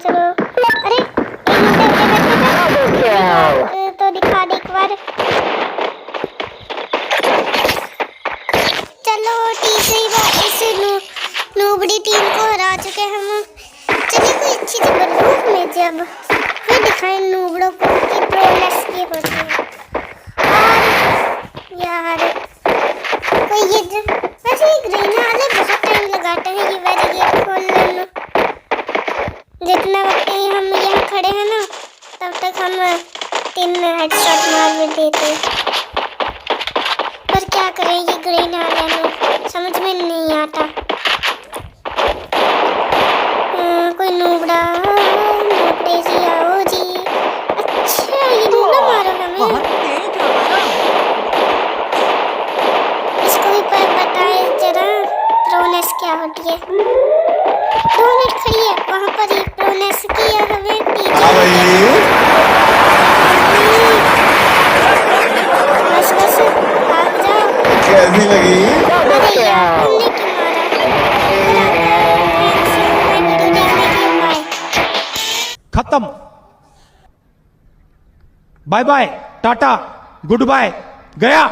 चलो। अरे तो दिखा दे एक बार। चलो तीसरी बार इस नूबड़ी टीम को हरा चुके हम। चलिए कोई अच्छी सी बंदूक में जब फिर दिखाएं नूबड़ों को कि प्रोग्रेस की होती है। और यार कोई ये वैसे ये ग्रीन वाले बहुत टाइम लगाते हैं ये बैरिकेड खोलने में। जितना वक्त हम यहाँ खड़े हैं ना तब तक हम 3 हेडशॉट मार भी देते हैं। पर क्या करें ये ग्रीन वाले में समझ में नहीं आता। कोई नूबड़ा नूबड़े जी आओ जी। अच्छा ये नूबड़ा मारो हमें। इसको भी पर बताए जरा प्रोनेस क्या होती है। 2 मिनट खड़ी है वहाँ पर ही प्रोनेस की हमें बस बस भाग जाओ। कैसी लगी? अरे यार हमने क्यों मारा। थैंक्स वीडियो देखने के लिए बाय। खत्म। Bye bye tata goodbye गया।